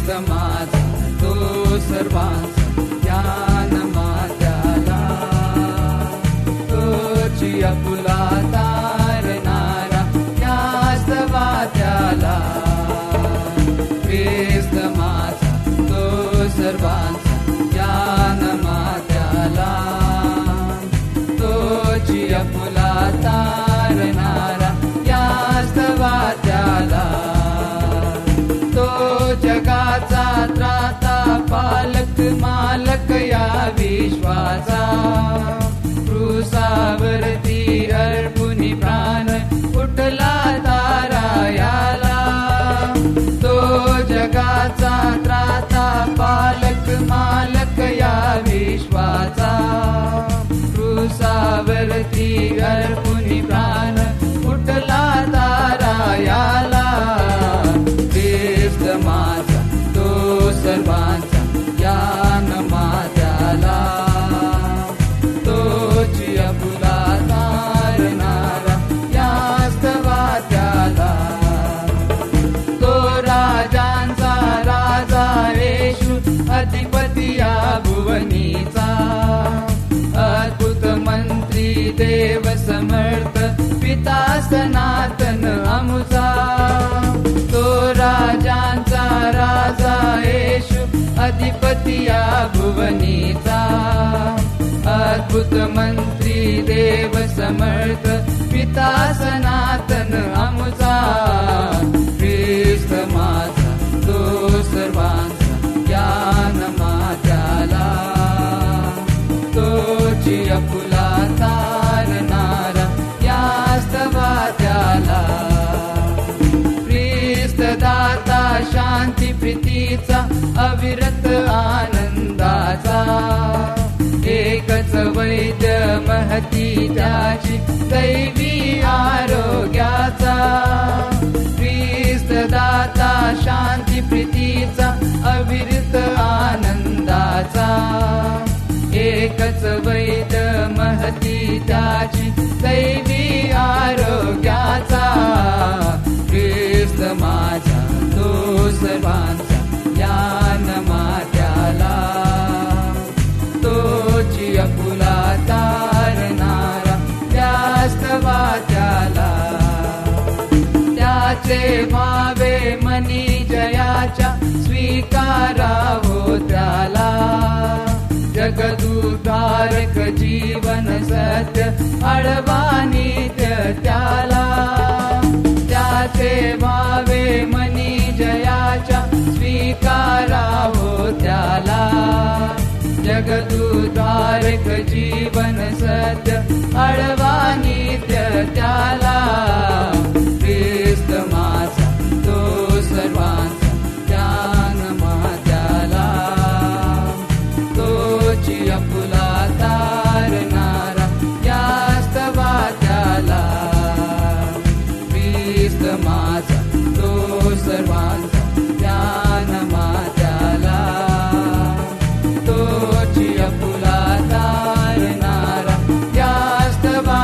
ख्रिस्त माझा तो सर्वांचा ज्ञान माझ्याला, तोची आपुला तारणारा यास्तवा त्याला. ख्रिस्त माझा तो सर्वांचा ज्ञान माझ्याला, तोची आपुला तारणारा यास्तवा त्याला. तो जगाचा त्राता पालक मालक या विश्वाचा, क्रूसावरती अर्पुनी प्राण उठला तारायाला. तो जगाचा त्राता पालक मालक या विश्वाचा, क्रूसावरती अर्पुनी प्राण उठला तारायाला. ख्रिस्त माझा तो सर्वांचा ज्ञान माझ्याला, तोची आपुला तारणारा यास्तवा त्याला. तो राजांचा राजा येशू अधिपती या भुवनीचा, अद्भुत मंत्री देव समर्थ पिता सनातन आमुचा. तो राजांचा राजा येशू अधिपती या भुवनीचा, अद्भुत मंत्री देव समर्थ पिता सनातन आमुचा. ख्रिस्त माझा तो सर्वांचा ज्ञान माझ्याला, तोची आपुला तारणारा यास्तवा त्याला. ख्रिस्त दाता शांती प्रीतीचा अविरत आनंदाचा, एकच वैद्य महती त्याची दैवी आरोग्याचा. ख्रिस्त दाता शांती प्रीतीचा अविरत आनंदाचा, एकच वैद्य महती त्याची दैवी आरोग्याचा. ख्रिस्त माझा तो सर्वांचा ज्ञान माझ्याला, तोची आपुला तारणारा यास्तवा त्याला. त्याचे व्हावे मनी जयाच्या स्वीकारावो त्याला, जगदुद्धारक जीवन सत्य आळवा नित्य त्याला. त्याचे व्हावे मनी जयाच्या स्वीकारावो त्याला, जगदुद्धारक जीवन सत्य आळवा नित्य त्याला. ख्रिस्त माझा तो सर्वांचा ज्ञान माझ्याला, तोची आपुला तारणारा यास्तवा त्याला. ख्रिस्त माझा तो सर्वांचा ज्ञान माझ्याला, तोची आपुला तारणारा यास्तवा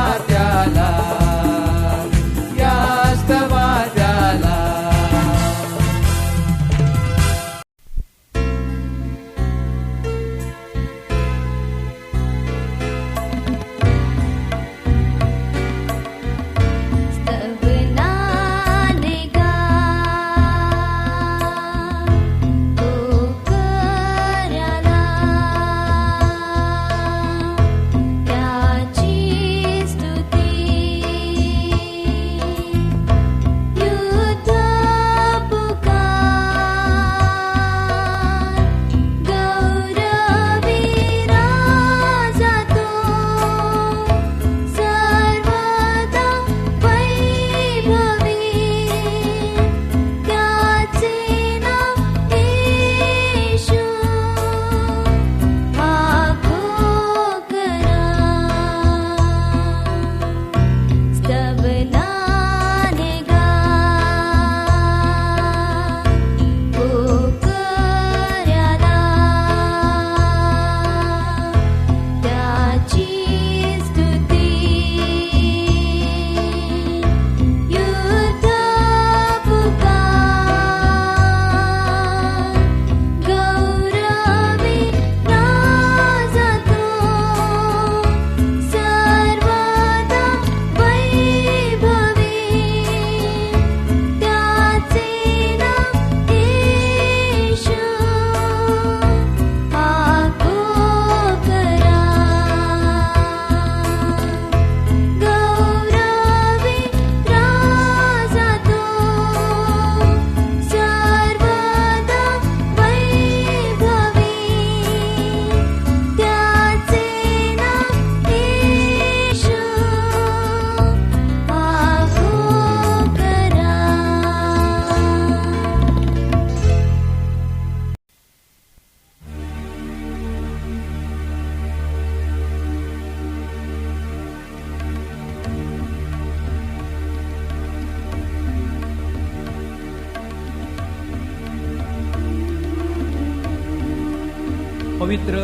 पवित्र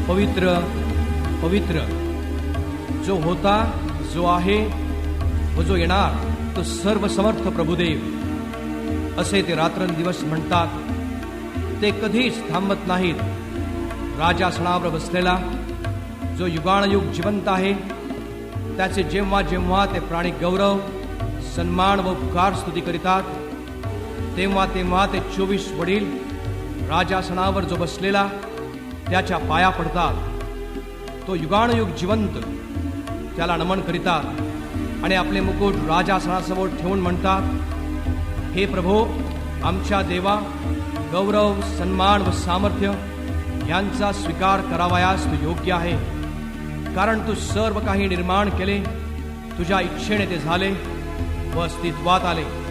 पवित्र पवित्र, जो होता, जो आहे व जो येणार, तो सर्व समर्थ प्रभुदेव असे ते रात्रंदिवस म्हणतात. ते कधीच थांबत नाहीत. राजासनावर बसलेला जो युगानयुग जिवंत आहे, त्याचे जेव्हा जेव्हा ते प्राणी गौरव, सन्मान व उपकार स्तुती करीतात, तेव्हा तेव्हा ते 24 वडील राजासनावर जो बसलेला त्याच्या पाया पडतात. तो युगानयुग जिवंत त्याला नमन करीतात आणि आपले मुकुट राजासनासमोर ठेवून म्हणतात, हे प्रभो, आमच्या देवा, गौरव, सन्मान व सामर्थ्य यांचा स्वीकार करावयास तू योग्य आहे, कारण तू सर्व काही निर्माण केले, तुझ्या इच्छेने ते झाले व अस्तित्वात आले.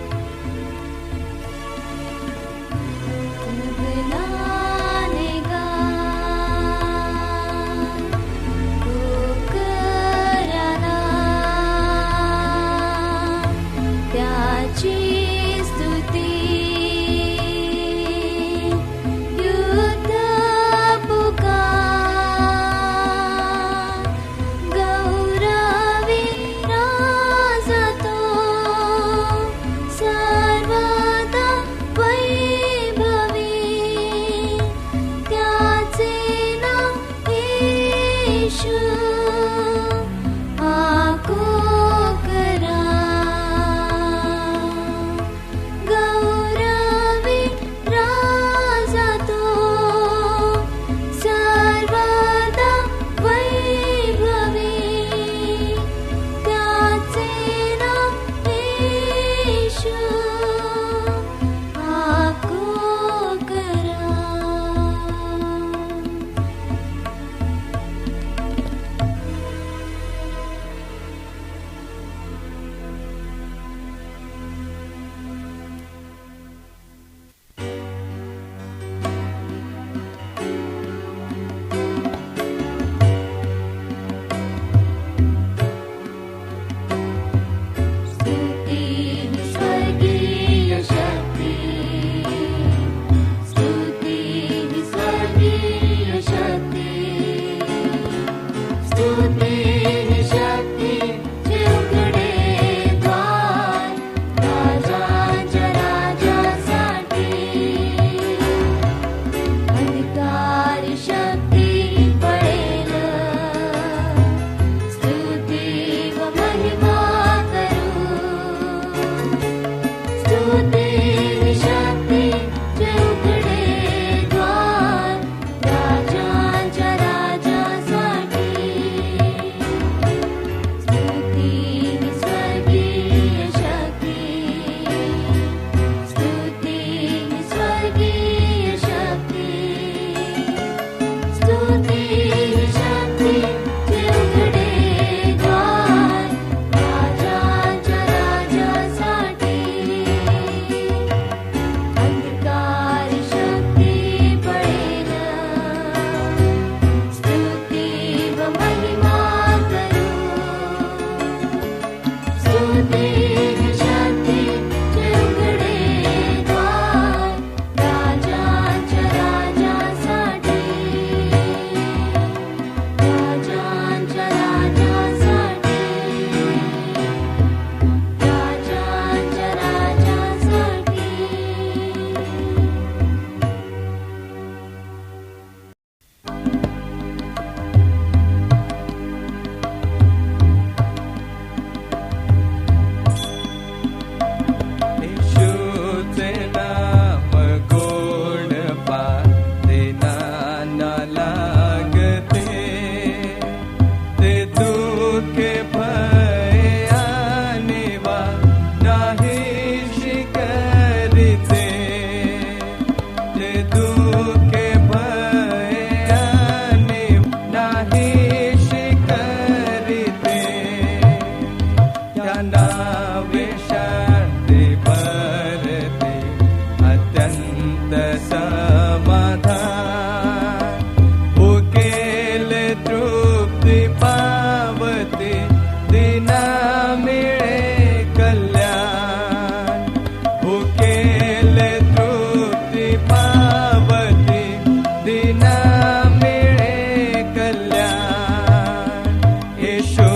येशू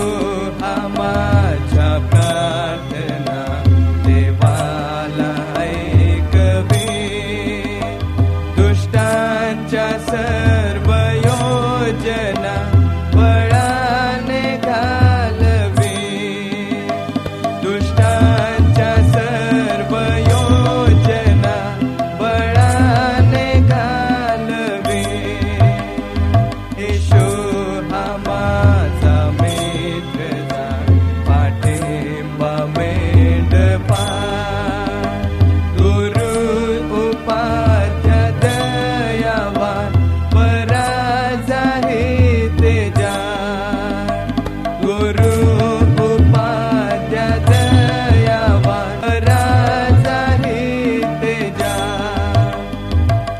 हा माझ्या प्रार्थना देवाला ऐकवी, दुष्टांच्या सर्व योजना बळाने घालवी, दुष्टांच्या सर्व योजना बळाने घालवी. येशू हा माझा मित्र, पाठिंबा मेंढपा, गुरु उपाध्या दयावान पराजा तेजा, गुरु उपाध्या दयावान पराजा तेजा.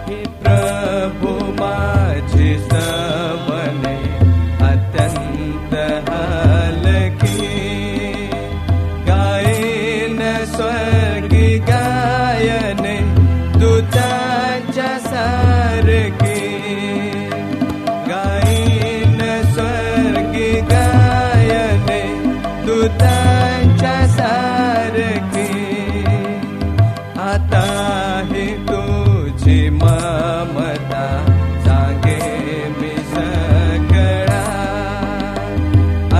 हे प्रभु माझी सवने अत्यंत हलकी, गायन स्वर्गी गायने दूतांच्या सारखी, गायन स्वर्गी गायने दूतांच्या सारखी. आता हे तुझी ममता सांगे मी सगळा,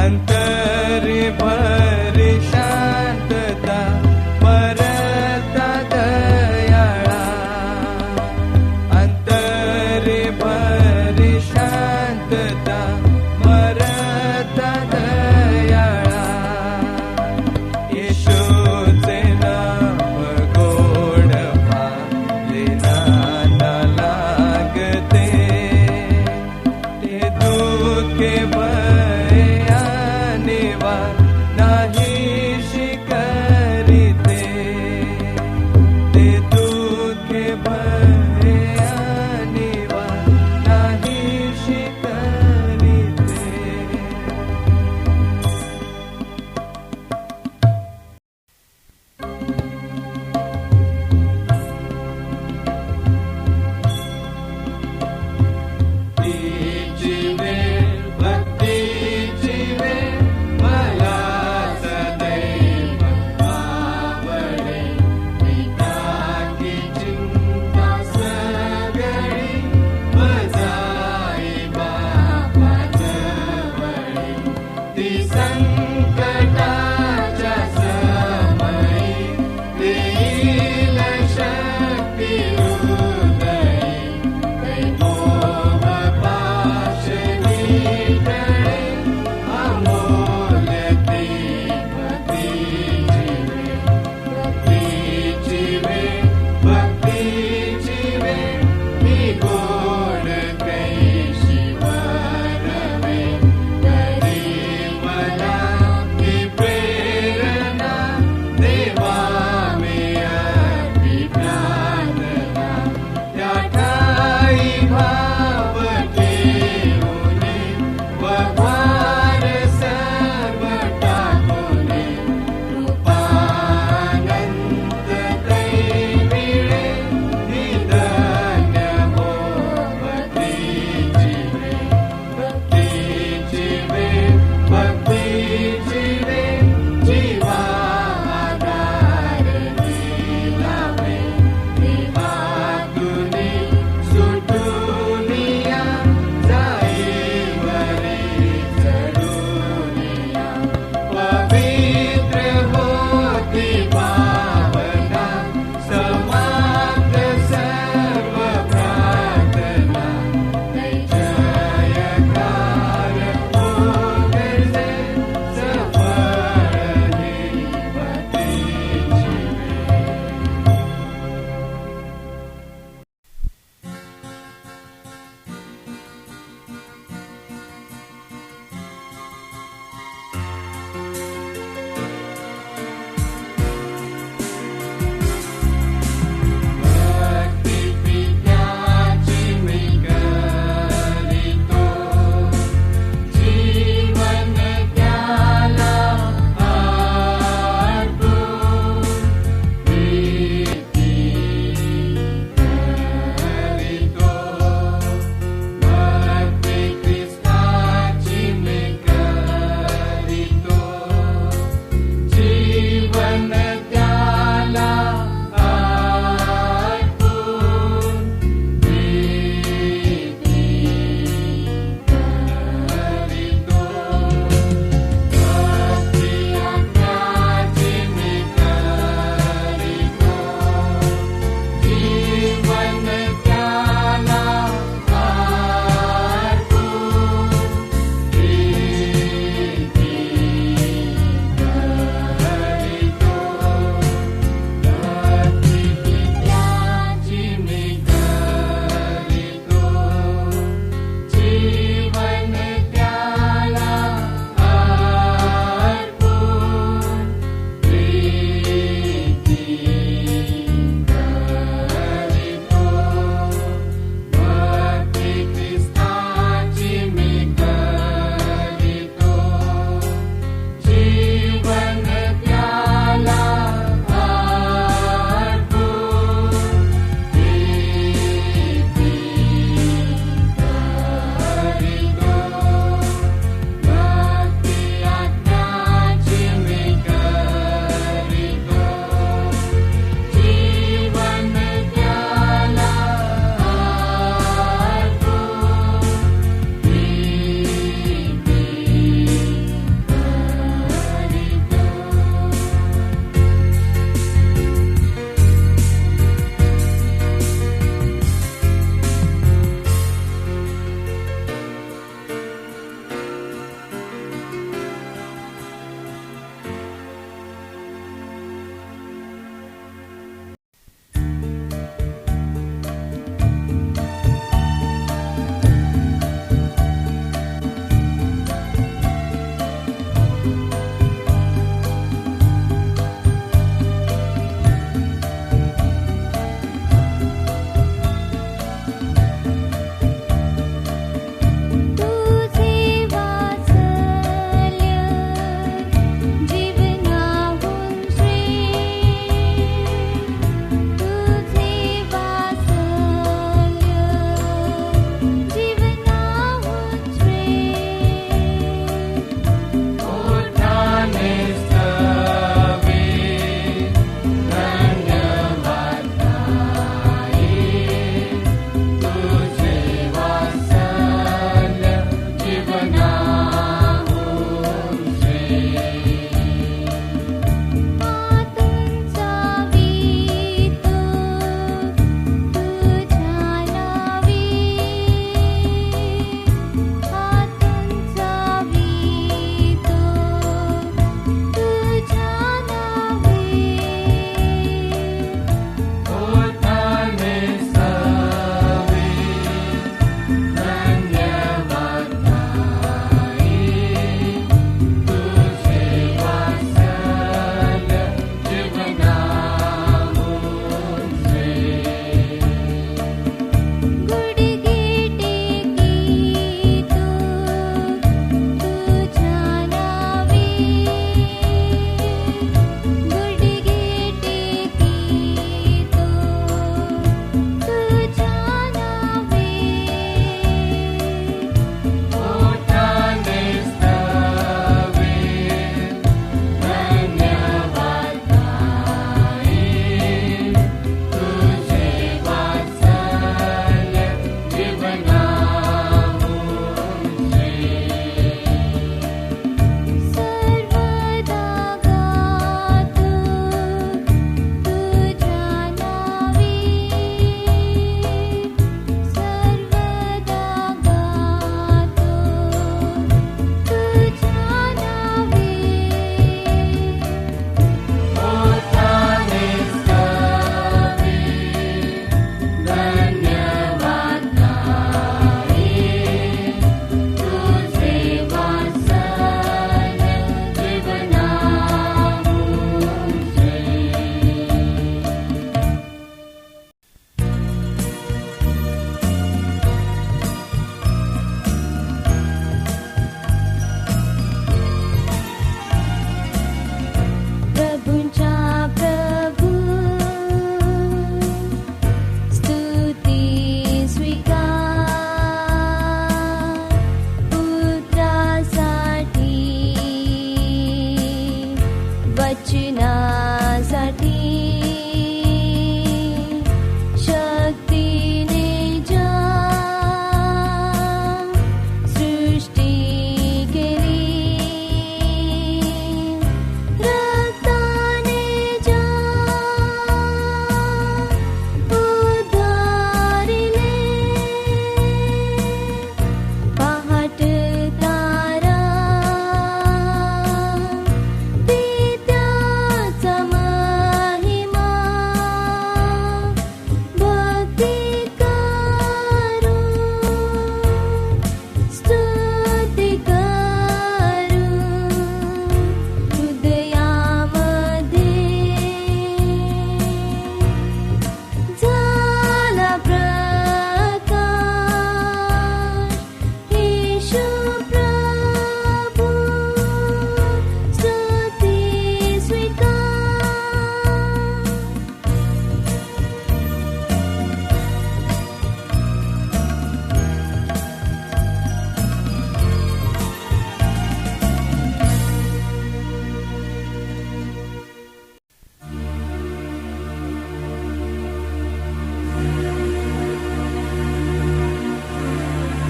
अंतरी भरी शांतता परता दयाळा, अंतरी भरी शांतता परता दयाळा.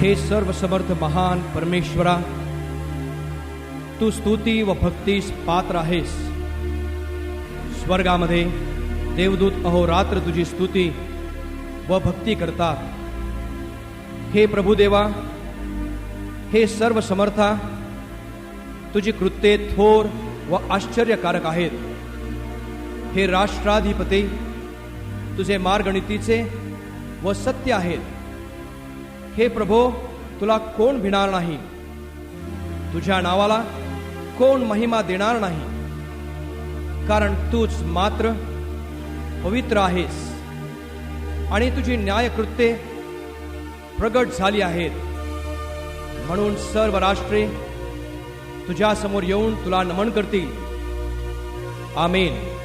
हे सर्वसमर्थ महान परमेश्वरा, तू स्तुती व भक्तीस पात्र आहेस. स्वर्गामध्ये देवदूत अहोरात्र तुझी स्तुती व भक्ती करतात. हे प्रभुदेवा, हे सर्वसमर्था, तुझी कृत्ये थोर व आश्चर्यकारक आहेत. हे राष्ट्राधिपती, तुझे मार्ग नीतीचे व सत्य आहेत. हे प्रभो, तुला कोण भिणार नाही? तुझ्या नावाला कोण महिमा देणार नाही? कारण तूच मात्र पवित्र आहेस आणि तुझी न्यायकृत्ये प्रगट झाली आहेत. म्हणून सर्व राष्ट्रे तुझ्या समोर येऊन तुला नमन करतील. आमेन.